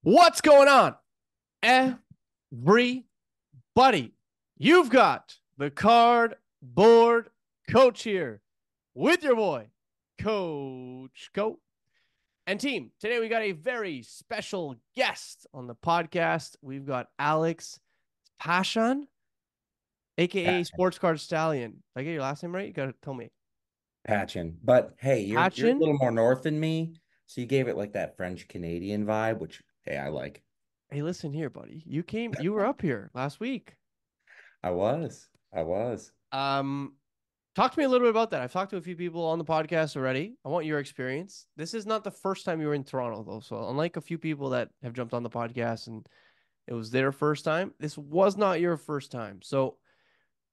What's going on, everybody? You've got the cardboard coach here with your boy, Coach Co. And team, today we got a very special guest on the podcast. We've got Alex Pashan, aka Patchin. Sports Card Stallion. Did I get your last name right? You gotta tell me. Patchin. But hey, you're a Patchin? little more north than me, so you gave it like that French Canadian vibe, which hey, I like. Hey, listen here, buddy. You were up here last week. I was. I was. Um, Talk to me a little bit about that. I've talked to a few people on the podcast already. I want your experience. This is not the first time you were in Toronto, though. So, unlike a few people that have jumped on the podcast and it was their first time, this was not your first time. So,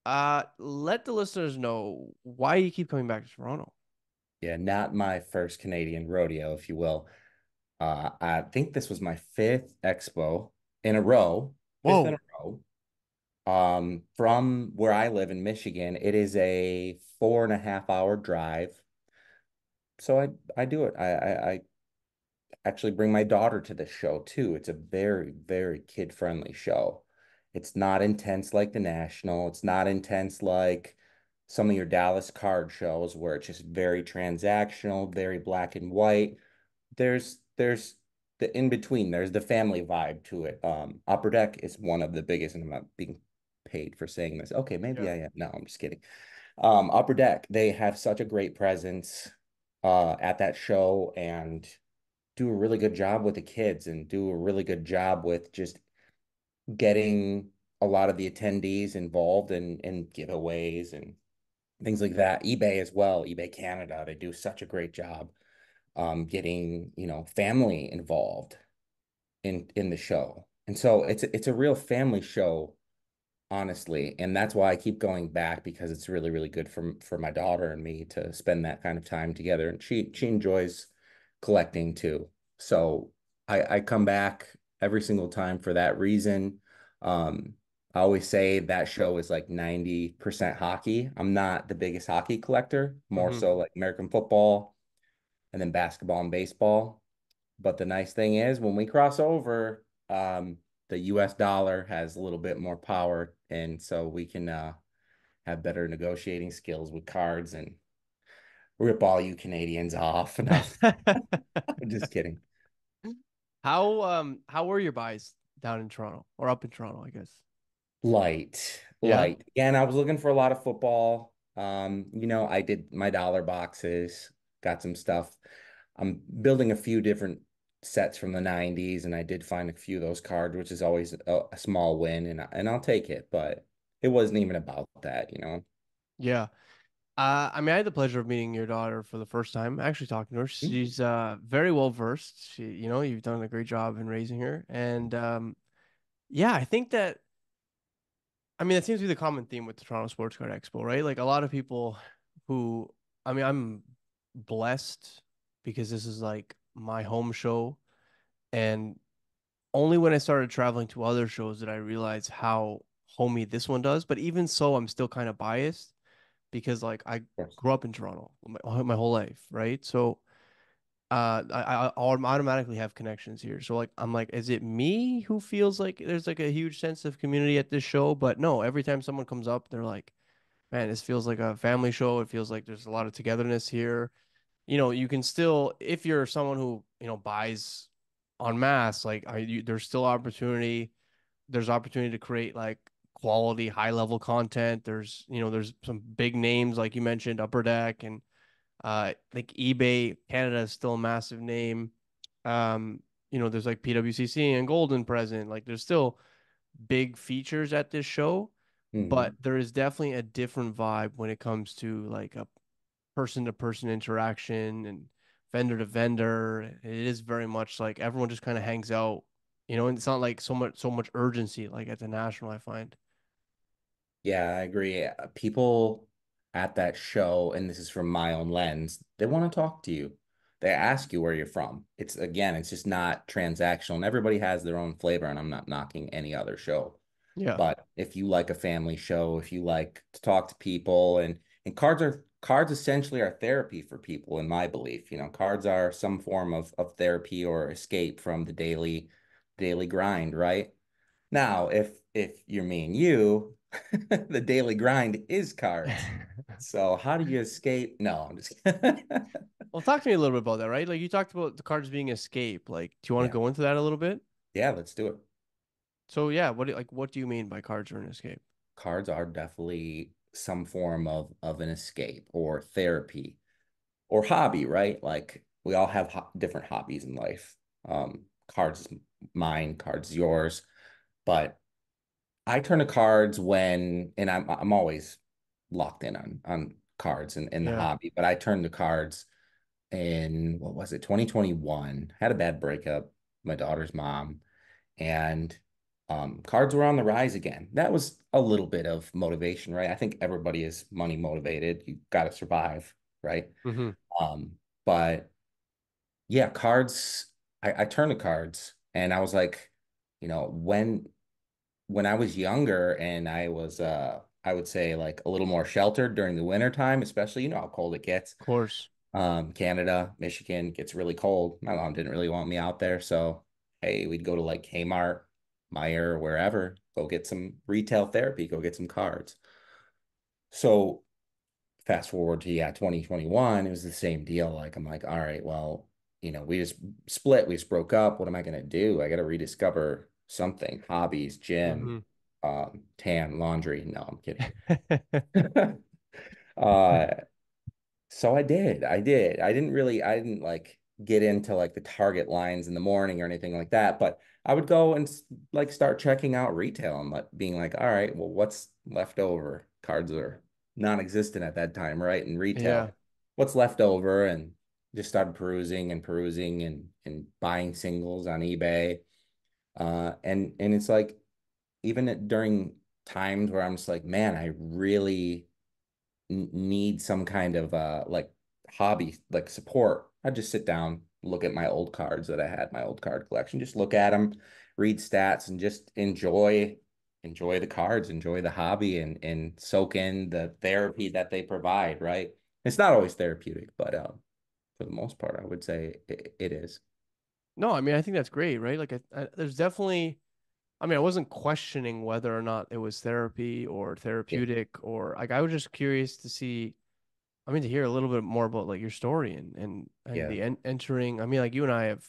let the listeners know why you keep coming back to Toronto. Yeah, not my first Canadian rodeo, if you will. I think this was my fifth expo in a row, fifth in a Whoa. row. From where I live in Michigan, it is a 4.5 hour drive. So I do it. I actually bring my daughter to this show too. It's a very, very kid-friendly show. It's not intense like the National. It's not intense like some of your Dallas card shows where it's just very transactional, very black and white. There's the in between. There's the family vibe to it. Upper Deck is one of the biggest, and I'm not being paid for saying this. Okay, maybe Yeah. I am. No, I'm just kidding. Upper Deck, they have such a great presence at that show and do a really good job with the kids and do a really good job with just getting a lot of the attendees involved in giveaways and things like that. eBay as well, eBay Canada, they do such a great job getting, family involved in the show. And so it's a real family show, honestly, and that's why I keep going back because it's really really good for my daughter and me to spend that kind of time together, and she enjoys collecting too. So I come back every single time for that reason. um I always say that show is like 90% hockey. I'm not the biggest hockey collector, more Mm-hmm. so like American football and then basketball and baseball. But the nice thing is when we cross over, the US dollar has a little bit more power. And so we can have better negotiating skills with cards and rip all you Canadians off. No, I'm just kidding. How were your buys down in Toronto or up in Toronto, I guess? Light, Yeah. light. Again, I was looking for a lot of football. I did my dollar boxes, got some stuff. I'm building a few different sets from the 90s, and I did find a few of those cards, which is always a small win, and I'll take it, but it wasn't even about that. Yeah. I mean, I had the pleasure of meeting your daughter for the first time, actually talking to her. She's very well versed. You've done a great job in raising her. And yeah, I think that I mean that seems to be the common theme with the Toronto Sports Card Expo, right? Like a lot of people who I mean, I'm blessed because this is like my home show. And only when I started traveling to other shows did I realize how homey this one does. But even so, I'm still kind of biased because like I Of course. grew up in Toronto my whole life, right? So I automatically have connections here. So like I'm like, is it me who feels like there's like a huge sense of community at this show? But no, every time someone comes up, they're like, man, this feels like a family show. It feels like there's a lot of togetherness here. You can still, if you're someone who, buys en masse, like there's still opportunity. There's opportunity to create like quality, high level content. There's some big names like you mentioned, Upper Deck and I think eBay Canada is still a massive name. There's like PWCC and Golden present. Like there's still big features at this show, but Hmm. there is definitely a different vibe when it comes to like a person to person interaction and vendor to vendor. It is very much like everyone just kind of hangs out, and it's not like so much urgency like at the national, I find. Yeah, I agree. People at that show, and this is from my own lens, they want to talk to you. They ask you where you're from. It's just not transactional, and everybody has their own flavor, and I'm not knocking any other show. Yeah. But if you like a family show, if you like to talk to people, and cards essentially are therapy for people, in my belief. Cards are some form of therapy or escape from the daily daily grind, right? Now, if you're me and you, the daily grind is cards. So how do you escape? No, I'm just Well, talk to me a little bit about that, right? Like you talked about the cards being escape. Like, do you want to yeah. go into that a little bit? Yeah, let's do it. So yeah, what do you mean by cards are an escape? Cards are definitely some form of an escape or therapy or hobby, right? Like we all have different hobbies in life. Cards is mine, cards is yours, but I turn to cards when, and I'm always locked in on cards and the Yeah. hobby, but I turned to cards in what was it, 2021. Had a bad breakup, my daughter's mom, and cards were on the rise again. That was a little bit of motivation, right? I think everybody is money motivated. You got to survive, right? Hmm. But yeah, cards. I turned to cards, and I was like, when I was younger and I would say like a little more sheltered during the winter time, especially, you know how cold it gets. Of course. Canada, Michigan gets really cold. My mom didn't really want me out there, so hey, we'd go to like Kmart, Meyer, wherever, go get some retail therapy, go get some cards. So fast forward to 2021, it was the same deal. Like I'm like, all right, well, we just split, we just broke up. What am I gonna do? I gotta rediscover something, hobbies, gym, Hmm. tan, laundry. No, I'm kidding. uh So I did. I did. I didn't like get into like the Target lines in the morning or anything like that, but I would go and like start checking out retail and being like, all right, well, what's left over? Cards are non-existent at that time, right? In retail, Yeah. what's left over? And just started perusing and buying singles on eBay. And it's like during times where I'm just like, man, I really need some kind of like hobby like support, I just sit down, look at my old cards that I had, my old card collection, just look at them, read stats, and just enjoy the cards, enjoy the hobby, and soak in the therapy that they provide. Right? It's not always therapeutic, but for the most part, I would say it is. No, I mean I think that's great, right? Like there's definitely. I mean, I wasn't questioning whether or not it was therapy or Yeah, therapeutic or like I was just curious to see. I mean, to hear a little bit more about like your story and yeah, the entering. I mean, like you and I have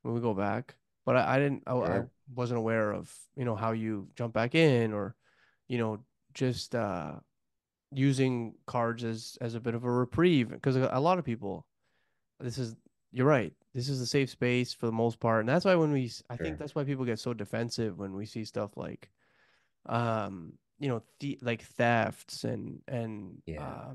when we go back, but I didn't. I sure, wasn't aware of how you jump back in or just using cards as a bit of a reprieve because a lot of people. This is you're right. This is a safe space for the most part, and that's why I think sure, that's why people get so defensive when we see stuff like like thefts and yeah,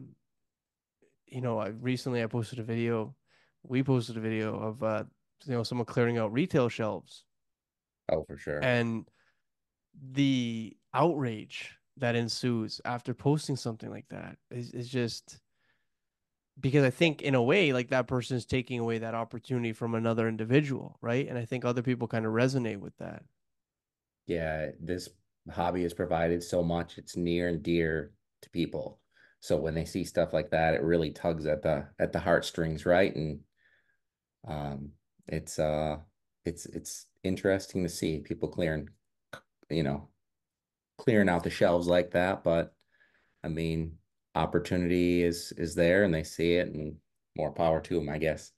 I posted a video, we posted a video of someone clearing out retail shelves oh for sure, and the outrage that ensues after posting something like that is just because I think in a way like that person is taking away that opportunity from another individual, right? And I think other people kind of resonate with that. yeah. This hobby has provided so much, it's near and dear to people. So when they see stuff like that, it really tugs at the heartstrings, right? And um it's it's interesting to see people you know clearing out the shelves like that. But I mean, opportunity is there and they see it, and more power to them, I guess.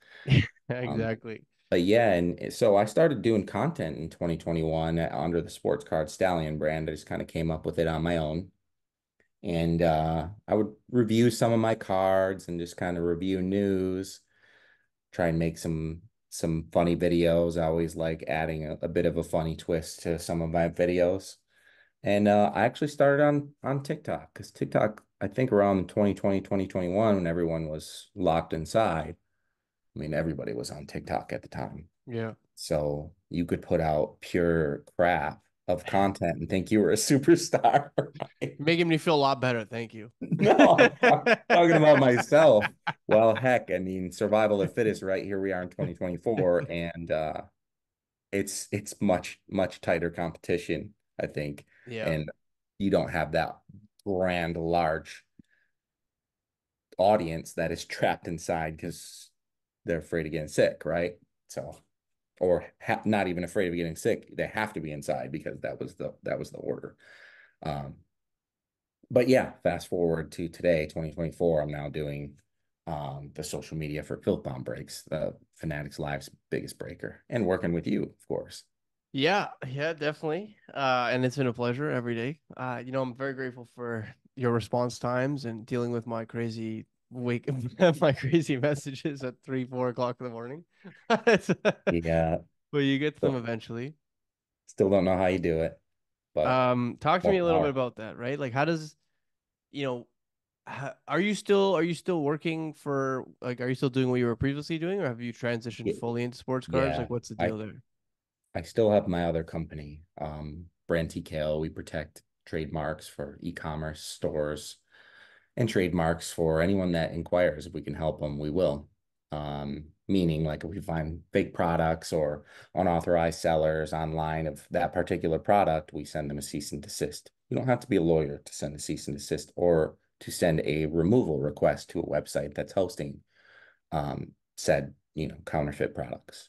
um Exactly. but yeah, and so I started doing content in 2021 under the Sports Card Stallion brand. I just kind of came up with it on my own. And I would review some of my cards and just kind of review news, try and make some funny videos. I always like adding a bit of a funny twist to some of my videos. And I actually started on TikTok because TikTok, I think around 2020, 2021, when everyone was locked inside. I mean, everybody was on TikTok at the time. Yeah. So you could put out pure crap of content and think you were a superstar, right? Making me feel a lot better. Thank you. No, I'm talking about myself. Well, heck, I mean, survival of the fittest, right? Here we are in 2024, and it's much tighter competition, I think. Yeah. And you don't have that grand, large audience that is trapped inside because they're afraid of getting sick, right? So, or not even afraid of getting sick. They have to be inside because that was the order. Um, but yeah, fast forward to today, 2024, I'm now doing the social media for Filth Bomb Breaks, the Fanatics Live's biggest breaker, and working with you, of course. Yeah, yeah, definitely. And it's been a pleasure every day. I'm very grateful for your response times and dealing with my crazy wake, my crazy messages at 3, 4 o'clock in the morning. Yeah, But you get to them still, eventually. still don't know how you do it, but Talk to me more a little bit power. about that, right? Like, how does, you know, are you still working for like, are you still doing what you were previously doing, or have you transitioned Yeah, fully into sports cards? yeah. Like, what's the I deal there? I still have my other company, Brand TKO. We protect trademarks for e-commerce stores and trademarks for anyone that inquires. If we can help them, we will. Meaning, like if we find fake products or unauthorized sellers online of that particular product, we send them a cease and desist. You don't have to be a lawyer to send a cease and desist or to send a removal request to a website that's hosting said, counterfeit products.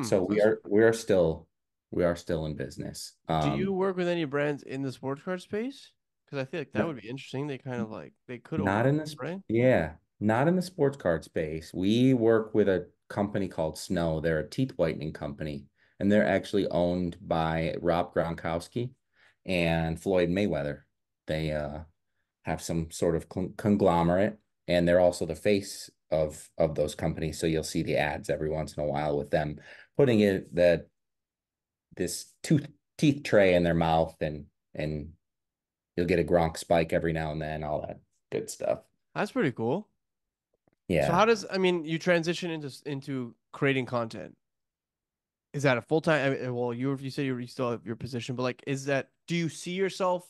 So That's we are still in business. Do you work with any brands in the sports card space? Because I feel like that No, would be interesting. They kind of like they could not overlap, in this, right? yeah, not in the sports card space. We work with a company called Snow. They're a teeth whitening company, and they're actually owned by Rob Gronkowski and Floyd Mayweather. They have some sort of conglomerate, and they're also the face of those companies. So you'll see the ads every once in a while with them putting it that this teeth tray in their mouth, and you'll get a Gronk spike every now and then, all that good stuff. That's pretty cool. So Yeah. how does I mean you transition into creating content? Is that a full time? Well, you said you still have your position, but like, is that do you see yourself?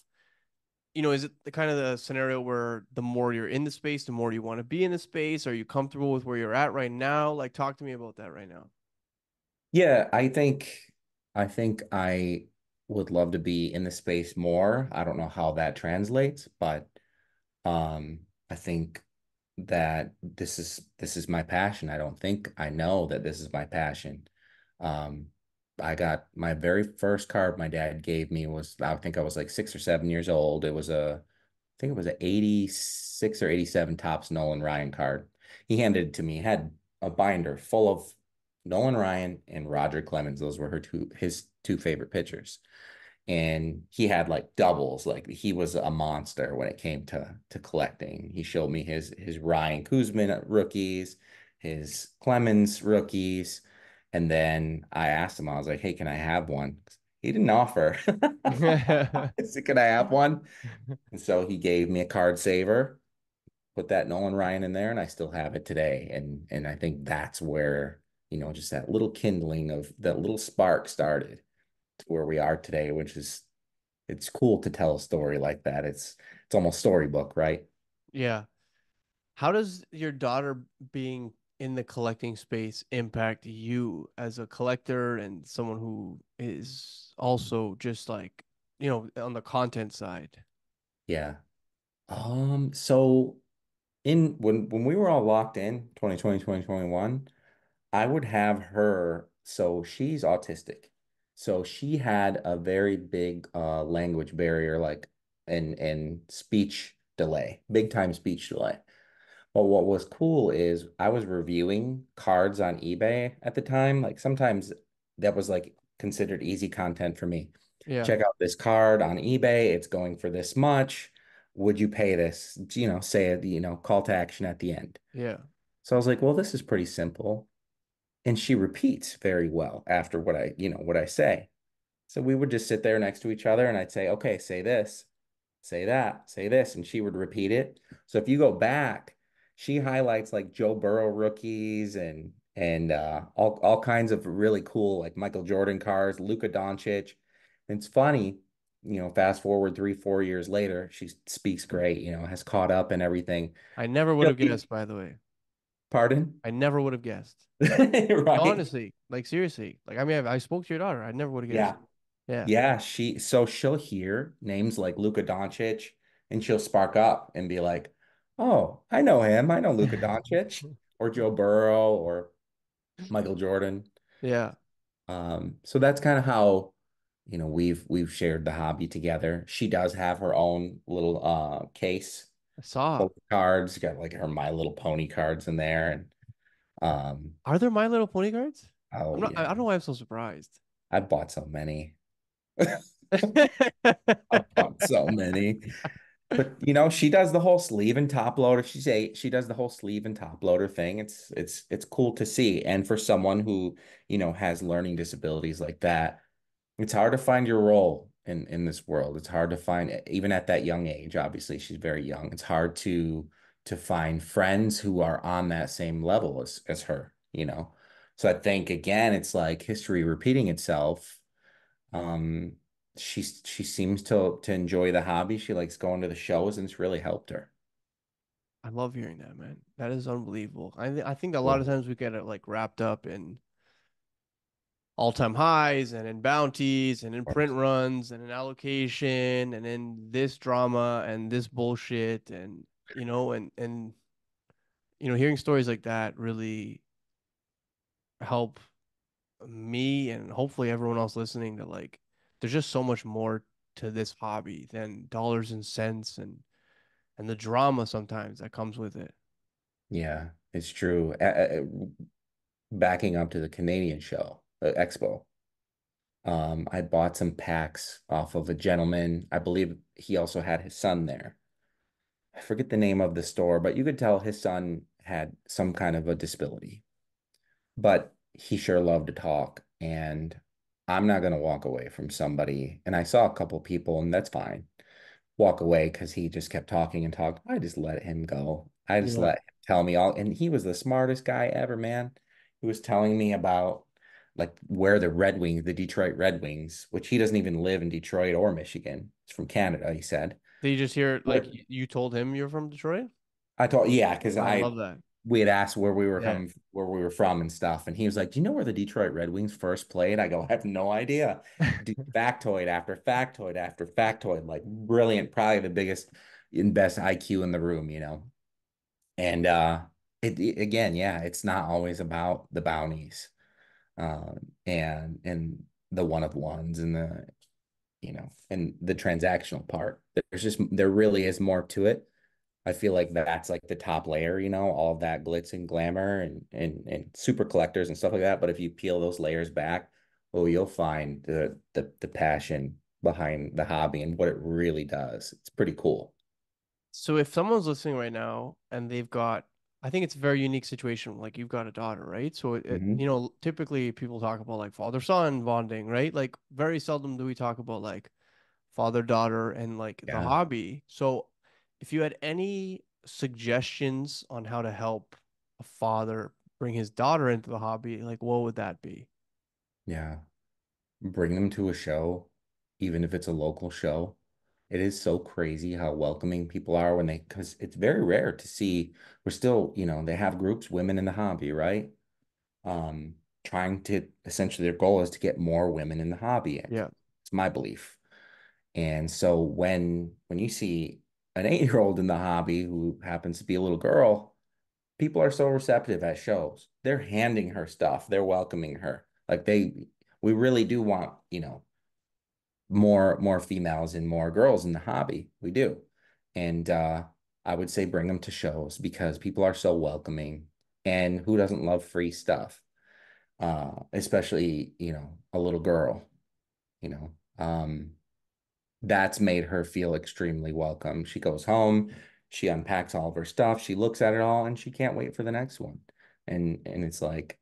Is it the kind of the scenario where the more you're in the space, the more you want to be in the space? Are you comfortable with where you're at right now? Like, talk to me about that right now. Yeah, I think I would love to be in the space more. I don't know how that translates, but I think that this is my passion. I don't think I know that this is my passion. Um, I got my very first card my dad gave me was I think I was like 6 or 7 years old. I think it was an 86 or 87 tops Nolan Ryan card. He handed it to me. He had a binder full of Nolan Ryan and Roger Clemens. Those were his two favorite pitchers. And he had like doubles. Like he was a monster when it came to collecting. He showed me his Ryan Kuzman rookies, his Clemens rookies. And then I asked him, I was like, hey, can I have one? He didn't offer. I said, can I have one? And so he gave me a card saver, put that Nolan Ryan in there, and I still have it today. And I think that's where, just that little kindling of that little spark started to where we are today, which is it's cool to tell a story like that. It's almost storybook, right? Yeah. How does your daughter being in the collecting space impact you as a collector and someone who is also just like, on the content side? Yeah. So in when we were all locked in 2020, 2021, I would have her, so she's autistic. So she had a very big language barrier, like and speech delay, big time speech delay. But what was cool is I was reviewing cards on eBay at the time. Like sometimes that was like considered easy content for me. Yeah. Check out this card on eBay. It's going for this much. Would you pay this? Say it, call to action at the end. Yeah. So I was like, well, this is pretty simple. And she repeats very well after what I say. So we would just sit there next to each other and I'd say, okay, say this, say that, say this, and she would repeat it. So if you go back, she highlights like Joe Burrow rookies and all kinds of really cool like Michael Jordan cards, Luka Doncic. And it's funny, fast forward 3, 4 years later, she speaks great, has caught up and everything. I never would have guessed, by the way. Pardon? I never would have guessed. Right? Honestly, like seriously. Like I mean, I spoke to your daughter. I never would have guessed. Yeah. Yeah. Yeah, she'll hear names like Luka Doncic and she'll spark up and be like, "Oh, I know him. I know Luka Doncic or Joe Burrow or Michael Jordan." Yeah. So that's kind of how, we've shared the hobby together. She does have her own little case I saw. full of cards, got like her My Little Pony cards in there. And Are there My Little Pony cards? I'm oh not. I yeah, don't know why I'm so surprised. I've bought so many. I've bought so many. But she does the whole sleeve and top loader. She does the whole sleeve and top loader thing. It's cool to see. And for someone who, has learning disabilities like that, it's hard to find your role in this world. It's hard to find even at that young age. Obviously, she's very young. It's hard to find friends who are on that same level as her. So I think again, it's like history repeating itself. um, she seems to enjoy the hobby. She likes going to the shows, and it's really helped her. I love hearing that, man. That is unbelievable. I think a lot of Cool. times we get it like wrapped up in all-time highs and in bounties and in Of print course. runs and in allocation and in this drama and this bullshit and hearing stories like that really help me and hopefully everyone else listening to like there's just so much more to this hobby than dollars and cents and the drama sometimes that comes with it. Yeah, it's true. Backing up to the Canadian show, Expo, I bought some packs off of a gentleman. I believe he also had his son there. I forget the name of the store, but you could tell his son had some kind of a disability, but he sure loved to talk. And I'm not going to walk away from somebody. And I saw a couple people, and that's fine. Walk away because he just kept talking and talking. I just let him go. I just Yeah. let him tell me all. And he was the smartest guy ever, man. He was telling me about like where the Red Wings, the Detroit Red Wings, which he doesn't even live in Detroit or Michigan. He's from Canada, he said. Did you just hear like Where you told him you're from Detroit? I told, yeah, because I love that. we had asked where we were Yeah. coming, where we were from and stuff. And he was like, "Do you know where the Detroit Red Wings first played?" I go, "I have no idea." Dude, factoid after factoid after factoid, like brilliant, probably the biggest and best IQ in the room. And again, yeah, it's not always about the bounties, and the one of ones and and the transactional part. There really is more to it. I feel like that's like the top layer, all of that glitz and glamour and super collectors and stuff like that. But if you peel those layers back, oh, you'll find the passion behind the hobby and what it really does. It's pretty cool. So if someone's listening right now and they've got, I think it's a very unique situation. Like you've got a daughter, right? So Hmm. typically people talk about like father-son bonding, right? Like very seldom do we talk about like father-daughter and like the Yeah, hobby. So if you had any suggestions on how to help a father bring his daughter into the hobby, like what would that be? yeah. Bring them to a show, even if it's a local show. It is so crazy how welcoming people are because it's very rare to see. We're still, they have groups, women in the hobby, right? Trying to essentially their goal is to get more women in the hobby. Yeah. It's my belief. And so when you see an 8-year-old in the hobby who happens to be a little girl, people are so receptive at shows. They're handing her stuff. They're welcoming her. Like we really do want, more females and more girls in the hobby. We do. And I would say bring them to shows because people are so welcoming. And who doesn't love free stuff? Especially, a little girl, you know. That's made her feel extremely welcome. She goes home, she unpacks all of her stuff, she looks at it all, and she can't wait for the next one. And it's like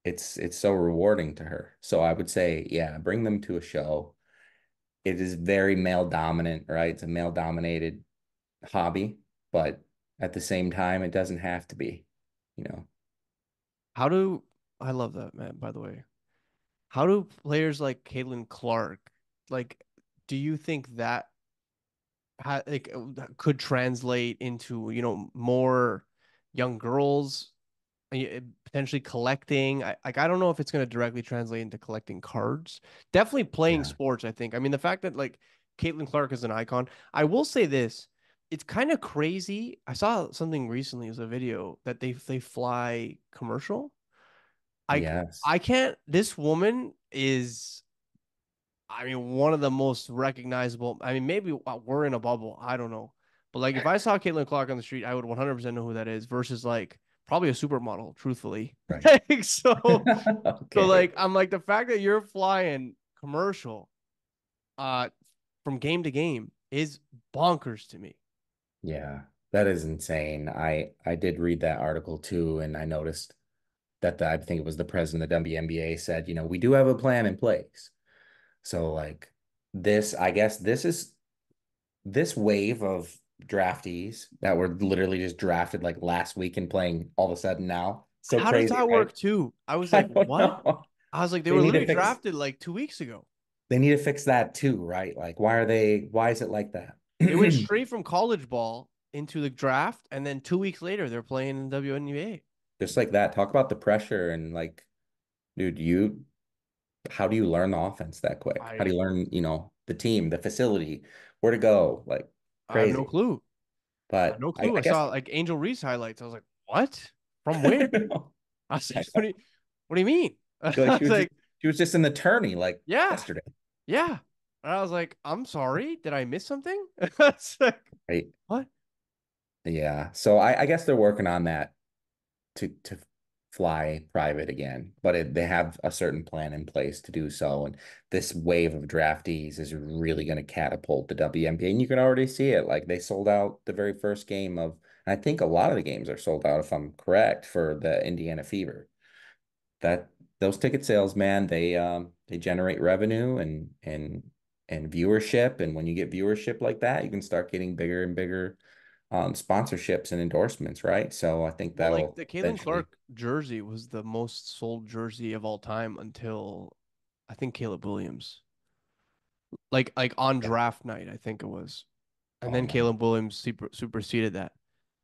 it's so rewarding to her. So I would say, yeah, bring them to a show. It is very male dominant, right? It's a male dominated hobby, but at the same time, it doesn't have to be, you know. How do I love that, man, by the way. How do players like Caitlin Clark, like, do you think that could translate into, more young girls potentially collecting? I don't know if it's going to directly translate into collecting cards. Definitely playing Yeah. sports, I think. I mean, the fact that like Caitlin Clark is an icon. I will say this. It's kind of crazy. I saw something recently as a video that they fly commercial. I Yes. I can't. This woman is, I mean, one of the most recognizable. I mean, maybe we're in a bubble. I don't know. But like, if I saw Caitlin Clark on the street, I would 100% know who that is versus like probably a supermodel, truthfully. Right. Like, so Okay. like, I'm like, the fact that you're flying commercial uh from game to game is bonkers to me. Yeah, that is insane. I did read that article too, and I noticed that I think it was the president of the WNBA said, we do have a plan in place. So like this, I guess this wave of draftees that were literally just drafted like last week and playing all of a sudden now. So How does crazy, that right? work too? I was I like, don't what? know. I was like, they They were need to literally fix drafted like 2 weeks ago. they need to fix that too, right? Like why is it like that? They went straight from college ball into the draft, and then 2 weeks later, they're playing in the WNBA. Just like that. Talk about the pressure and like, dude, how do you learn the offense that quick? How do I you learn, the team, the facility, where to go? Like I have no crazy. clue. I have But no I, clue. I I guess saw like Angel Reese highlights. I was like, what? From I where? know. I was like, I know. what do you mean? Feel like I was like, she was just in the tourney like yeah, yesterday. yeah. And I was like, I'm sorry. Did I miss something? It's like, Right. what? Yeah. So I guess they're working on that to fly private again, but they have a certain plan in place to do so. And this wave of draftees is really going to catapult the WNBA. And you can already see it. Like they sold out the very first game of, and I think a lot of the games are sold out, if I'm correct, for the Indiana Fever. That those ticket sales, man, they generate revenue and viewership. And when you get viewership like that, you can start getting bigger and bigger sponsorships and endorsements, right? So I think Well, like that'll the Caitlin eventually, Clark jersey was the most sold jersey of all time until I think Caleb Williams. Like on yeah. draft night, I think it was. And Oh then man, Caleb Williams superseded that.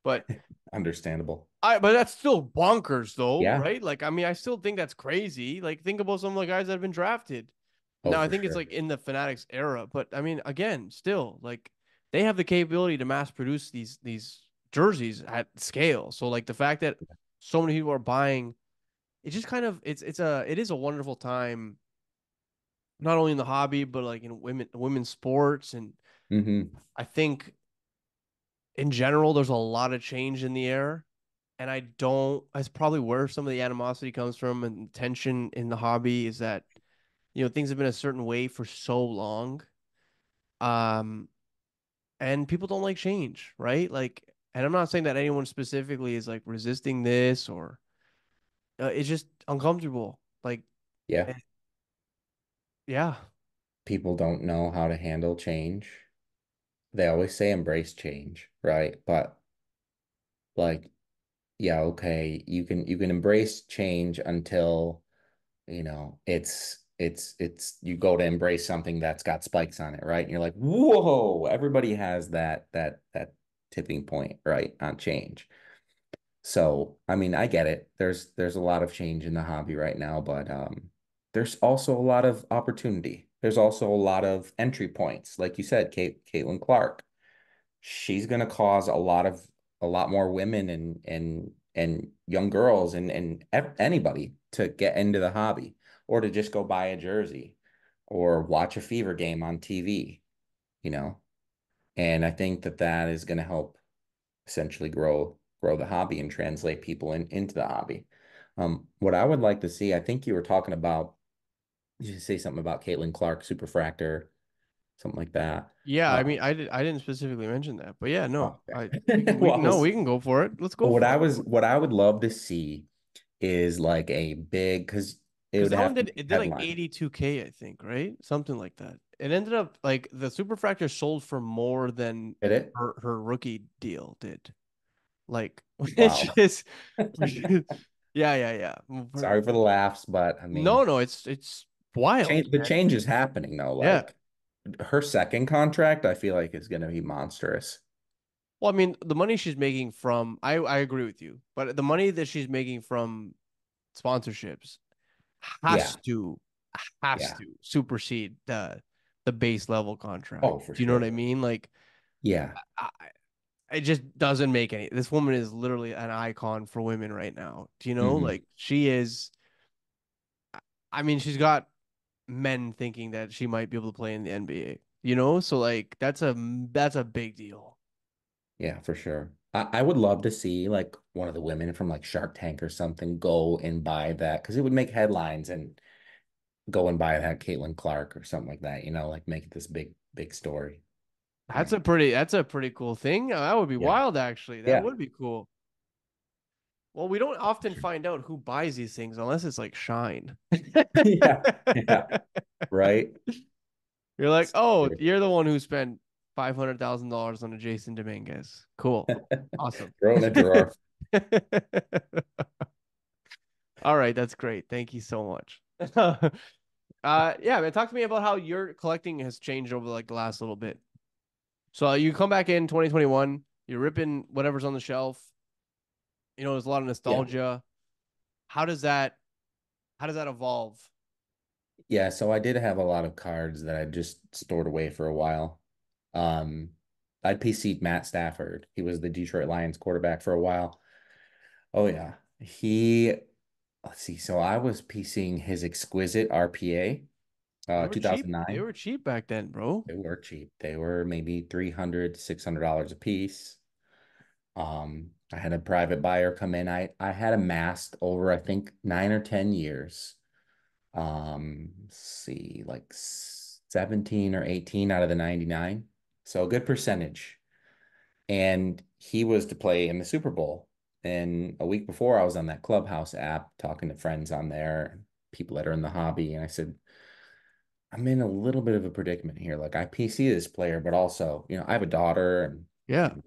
But understandable. but that's still bonkers though, Yeah. right? Like I mean, I still think that's crazy. Like think about some of the guys that have been drafted. Oh, Now I for think it's sure. like in the Fanatics era, but I mean, again, still like they have the capability to mass produce these jerseys at scale. So like the fact that so many people are buying, it just kind of it is a wonderful time, not only in the hobby but like in women's sports, and Hmm. I think in general there's a lot of change in the air. And I don't, that's probably where some of the animosity comes from and tension in the hobby is that, things have been a certain way for so long. Um, and people don't like change, right? Like, and I'm not saying that anyone specifically is like resisting this or it's just uncomfortable. Like, Yeah. eh, yeah, People don't know how to handle change. They always say embrace change, right? But like, yeah, okay, you can embrace change until it's you go to embrace something that's got spikes on it, right? And you're like, whoa, everybody has that tipping point, right, on change. So, I mean, I get it. There's a lot of change in the hobby right now, but there's also a lot of opportunity. There's also a lot of entry points. Like you said, Caitlin Clark, she's going to cause a lot more women and young girls and anybody to get into the hobby or to just go buy a jersey or watch a Fever game on TV, you know. And I think that is going to help essentially grow the hobby and translate people into the hobby. What I would like to see, I think you were talking about, you say something about Caitlin Clark, Superfractor, something like that. yeah. I Uh, mean, I didn't specifically mention that, but yeah, no, oh, I we okay. can we Well, can no, we can go for it. Let's go for it. what I would love to see is like a big, because it Because would that one have to did be it did like headline. 82K, I think, right? Something like that. It ended up like the Superfractor sold for more than Did it? her rookie deal did. Like, which Wow. is, yeah, yeah, yeah. Sorry for the laughs, but I No, mean, no, it's wild, the man. change is happening though. Yeah. Like her second contract, I feel like is going to be monstrous. Well, I mean, the money she's making from I agree with you, but the money that she's making from sponsorships has Yeah, to has yeah. to supersede the base level contract. Oh, for Do you know what I sure. mean? Like, Yeah. I, it just doesn't make any. This woman is literally an icon for women right now. Do you know? Hmm. Like, she is. I mean, she's got men thinking that she might be able to play in the NBA. You know, so like that's a big deal. Yeah, for sure. I would love to see like one of the women from like Shark Tank or something go and buy that because it would make headlines and go and buy that Caitlin Clark or something like that, like make it this big story. Um, That's a pretty cool thing. That would be yeah. wild, actually. That Yeah. would be cool. Well, we don't often find out who buys these things unless it's like Shine. Yeah. Yeah. Right. You're like, oh, you're the one who spent $500,000 on a Jason Dominguez. Cool, awesome. Throw it in a drawer. All right, that's great. Thank you so much. Yeah, man, talk to me about how your collecting has changed over like the last little bit. So you come back in 2021, you're ripping whatever's on the shelf. You know, there's a lot of Yeah. nostalgia. How does that how does that evolve? Yeah. So I did have a lot of cards that I just stored away for a while. Um, I'd PC'd Matt Stafford. He was the Detroit Lions quarterback for a while. Oh yeah. Let's see. So I was PCing his exquisite RPA, They were cheap. They 2009. were cheap back then, bro. They were cheap. They were maybe 300, $600 a piece. I had a private buyer come in. I had amassed over, I think, 9 or 10 years. Let's see, like 17 or 18 out of the 99. So a good percentage. And he was to play in the Super Bowl. And a week before, I was on that Clubhouse app talking to friends on there, people that are in the hobby. And I said, I'm in a little bit of a predicament here. Like I PC this player, but also, I have a daughter and, Yeah. and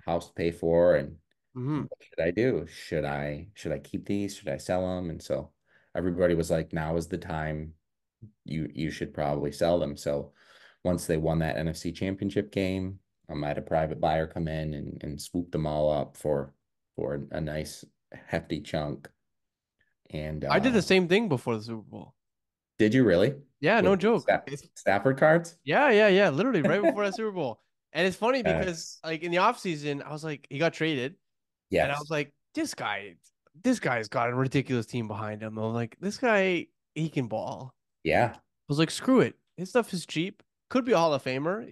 house to pay for. And Hmm. what should I do? Should I keep these? Should I sell them? And so everybody was like, now is the time. You should probably sell them. So once they won that NFC championship game, I had a private buyer come in and swoop them all up for a nice hefty chunk. And I did the same thing before the Super Bowl. did you really? Yeah, no With joke. It's Stafford cards? yeah. Literally right before that Super Bowl. And it's funny because Yes. like in the offseason, I was like, he got traded, and I was Yes. like, this guy's got a ridiculous team behind him. I was like, this guy, he can ball. Yeah. I was like, screw it. His stuff is cheap. Could be a Hall of Famer,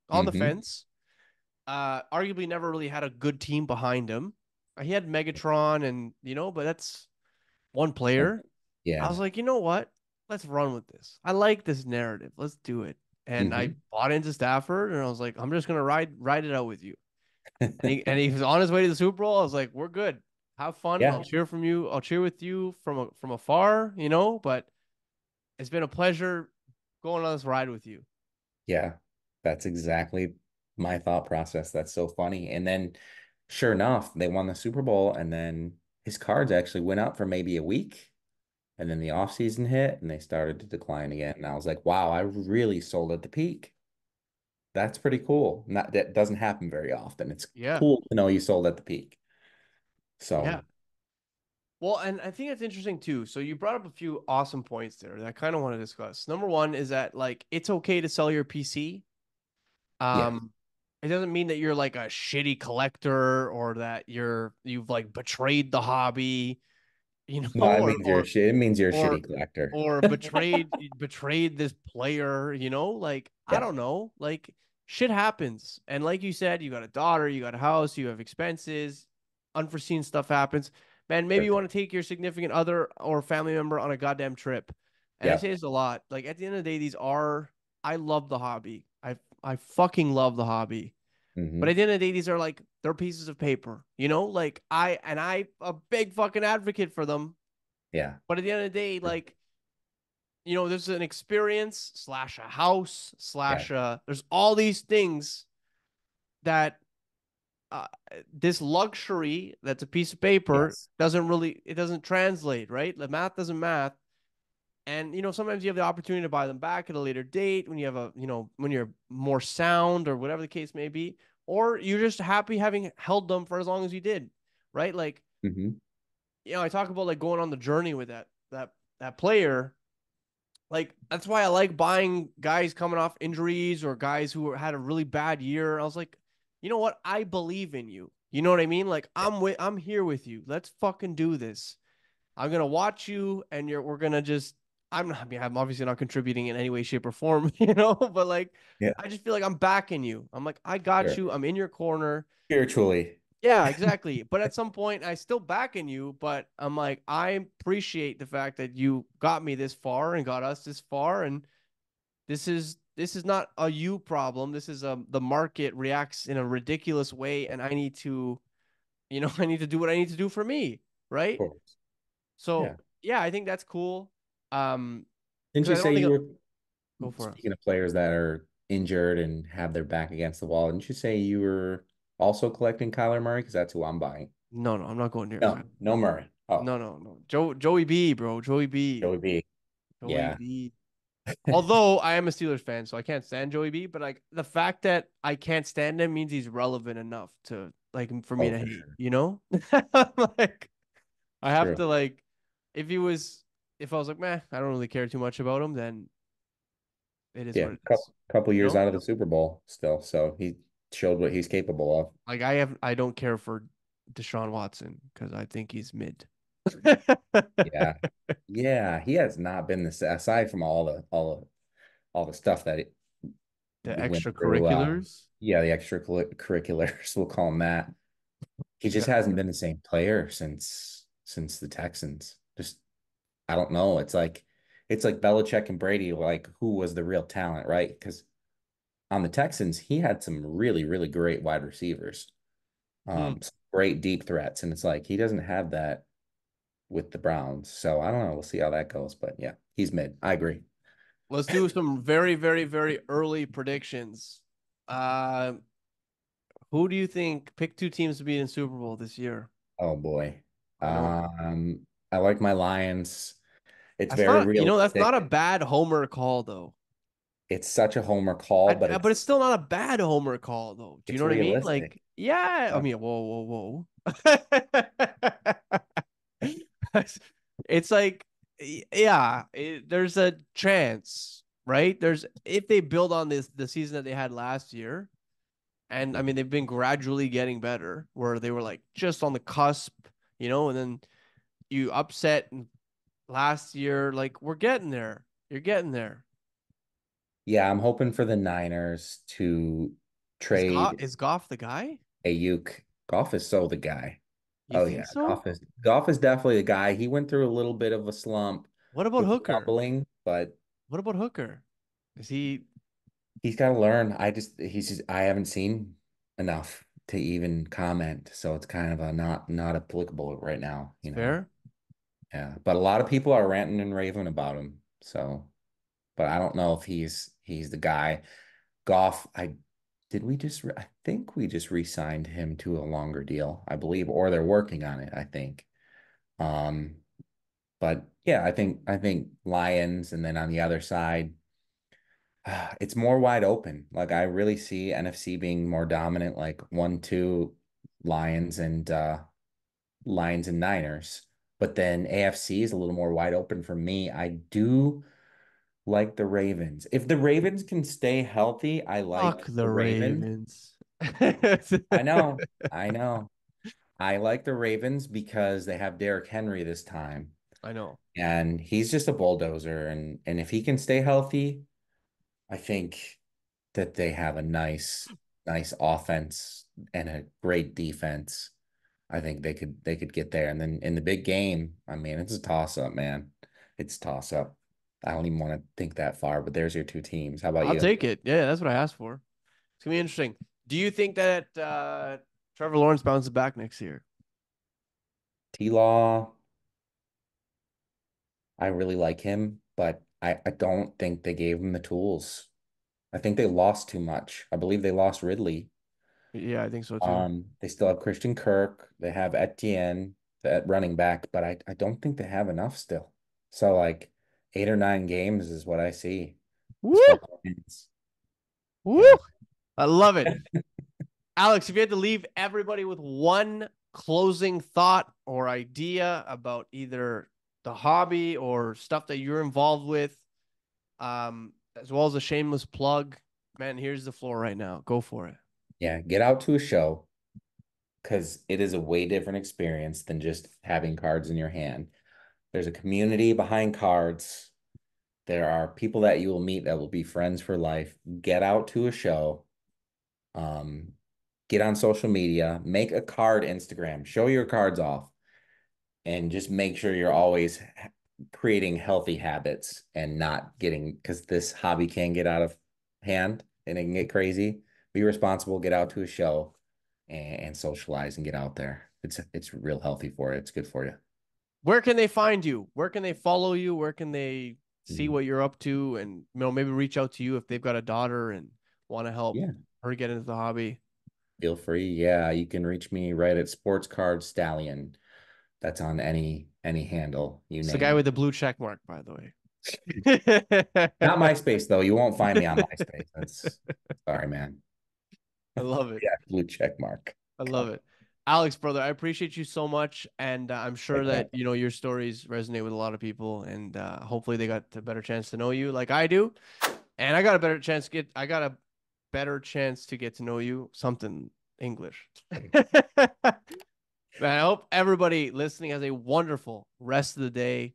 on the Mm-hmm. fence. Arguably never really had a good team behind him. He had Megatron and but that's one player. I Yeah. was like, you know what? Let's run with this. I like this narrative. Let's do it. And I Mm-hmm. bought into Stafford, and I was like, I'm just gonna ride it out with you. And he was on his way to the Super Bowl. I was like, we're good. Have fun. Yeah. I'll cheer from you. I'll cheer with you from afar. But it's been a pleasure going on this ride with you. Yeah. That's exactly my thought process. That's so funny. And then sure enough, they won the Super Bowl and then his cards actually went up for maybe a week. And then the offseason hit and they started to decline again. And I was like, wow, I really sold at the peak. That's pretty cool. Not that doesn't happen very often. It's Yeah, cool to know you sold at the peak. yeah. So Well, and I think it's interesting too. So you brought up a few awesome points there that I kind of want to discuss. Number one is that like it's okay to sell your PC. yeah. Um, it doesn't mean that you're like a shitty collector or that you've like betrayed the hobby, No, it or means you're a it means you're a or shitty collector. or betrayed this player, like I Yeah. don't know, like shit happens. And like you said, you got a daughter, you got a house, you have expenses, unforeseen stuff happens. Man, maybe For you sure. want to take your significant other or family member on a goddamn trip. And I Yeah. say this a lot. Like at the end of the day, I love the hobby. I fucking love the hobby. But Hmm. at the end of the day, these are like they're pieces of paper, Like I a big fucking advocate for them. Yeah. But at the end of the day, like there's an experience slash a house Yeah. slash there's all these things that uh, this luxury that's a piece of paper Yes. it doesn't translate, right? The math doesn't math. And sometimes you have the opportunity to buy them back at a later date when you have when you're more sound or whatever the case may be, or you're just happy having held them for as long as you did, right? Like, Hmm. I talk about like going on the journey with that player. Like that's why I like buying guys coming off injuries or guys who had a really bad year. I was like, you know what? I believe in you. You know what I mean? Like I'm here with you. Let's fucking do this. I'm gonna watch you, and we're gonna just. I'm not. I mean, I'm obviously not contributing in any way, shape, or form, But like, Yeah, I just feel like I'm backing you. I'm like, I got sure. you. I'm in your corner. Spiritually, Yeah, exactly. But at some point, I still backing you. But I'm like, I appreciate the fact that you got me this far and got us this far, and this is not a you problem. This is the market reacts in a ridiculous way, and I need to, I need to do what I need to do for me, of right? course. Yeah. So yeah, I think that's cool. Um, Didn't because you I don't say think you it'll were go for it. speaking of players that are injured and have their back against the wall? Didn't you say you were also collecting Kyler Murray? Because that's who I'm buying. No, no, I'm not going near Kyle. No, no Murray. Oh, No, no, no. Joey B, bro. Joey B. Joey B. Joey Yeah. B. Although I am a Steelers fan, so I can't stand Joey B, but like the fact that I can't stand him means he's relevant enough to like for me Oh, to for hate, sure. Like I It's have true. to like if he was if I was like, meh, I don't really care too much about him, then it is Yeah. what it is. Couple You years know? out of the Super Bowl still. So he showed what he's capable of. Like I don't care for Deshaun Watson because I think he's mid. Yeah. Yeah. He has not been this aside from all the stuff that The he went through. extracurriculars. Yeah, the extracurriculars, we'll call him that. He He's just got hasn't been the same player since the Texans. Just I don't know. It's like Belichick and Brady, like who was the real talent, right? Because on the Texans, he had some really, really great wide receivers, hmm. some great deep threats, and it's like he doesn't have that with the Browns. So I don't know. We'll see how that goes. But yeah, he's mid. I agree. Let's do some very, very, very early predictions. Uh, who do you think pick two teams to be in Super Bowl this year? Oh boy. I know I like my Lions. It's that's very not, that's not a realistic. bad homer call though. It's such a homer call, but But it's still not a bad homer call though. Do you it's know what I mean? realistic. Like, yeah, I Yeah. mean, whoa, whoa, whoa. It's like, yeah, there's a chance, right? There's if they build on the season that they had last year, and I mean they've been gradually getting better, where they were like just on the cusp, and then you upset last year, like we're getting there. You're getting there. Yeah, I'm hoping for the Niners to trade Is Goff the guy? Ayuk. Goff is so the guy. You Oh think yeah, so? Goff is definitely the guy. He went through a little bit of a slump What about with Hooker? stumbling, but What about Hooker? Is he he's got to learn. I haven't seen enough to even comment, so it's kind of a not applicable right now, fair? Yeah, but a lot of people are ranting and raving about him. So, but I don't know if he's the guy. Goff, I think we just re-signed him to a longer deal, I believe, or they're working on it, I think. Um, but yeah, I think Lions, and then on the other side, it's more wide open. Like I really see NFC being more dominant, like 1-2 Lions and Niners. But then AFC is a little more wide open for me. I do like the Ravens. If the Ravens can stay healthy, I Fuck like the the Ravens. Ravens. I know. I know. I like the Ravens because they have Derrick Henry this time. I know. And he's just a bulldozer. And if he can stay healthy, I think that they have a nice offense and a great defense. I think they could get there. And then in the big game, I mean, it's a toss up, man. It's a toss up. I don't even want to think that far, but there's your two teams. How about I'll you? take it. Yeah, that's what I asked for. It's gonna be interesting. Do you think that Trevor Lawrence bounces back next year? T-Law, I really like him, but I don't think they gave him the tools. I think they lost too much. I believe they lost Ridley. Yeah, I think so too. They still have Christian Kirk. They have Etienne at running back, but I don't think they have enough still. So like 8 or 9 games is what I see as Woo! far as wins. Woo! Yeah. I love it. Alex, if you had to leave everybody with one closing thought or idea about either the hobby or stuff that you're involved with, as well as a shameless plug, man, here's the floor right now. Go for it. Yeah, get out to a show because it is a way different experience than just having cards in your hand. There's a community behind cards. There are people that you will meet that will be friends for life. Get out to a show. Um, get on social media. Make a card Instagram. Show your cards off, and just make sure you're always creating healthy habits and not getting because this hobby can get out of hand and it can get crazy. Be responsible. Get out to a show and socialize and get out there. It's real healthy for you. It's good for you. Where can they find you? Where can they follow you? Where can they see Mhm. what you're up to? And maybe reach out to you if they've got a daughter and want to help Yeah, her get into the hobby. feel free. Yeah, you can reach me right at Sports Card Stallion. That's on any handle, you It's the name guy it. with the blue check mark, by the way. Not MySpace though. You won't find me on MySpace. That's sorry, man. I love it. Yeah, blue check mark. I Come love it. Alex, brother, I appreciate you so much. And I'm sure on. that, your stories resonate with a lot of people. And hopefully they got a better chance to know you like I do. And I got a better chance to get to know you. Something English. Man, I hope everybody listening has a wonderful rest of the day.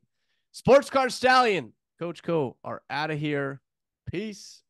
Sports Card Stallion, Coach Co are out of here. Peace.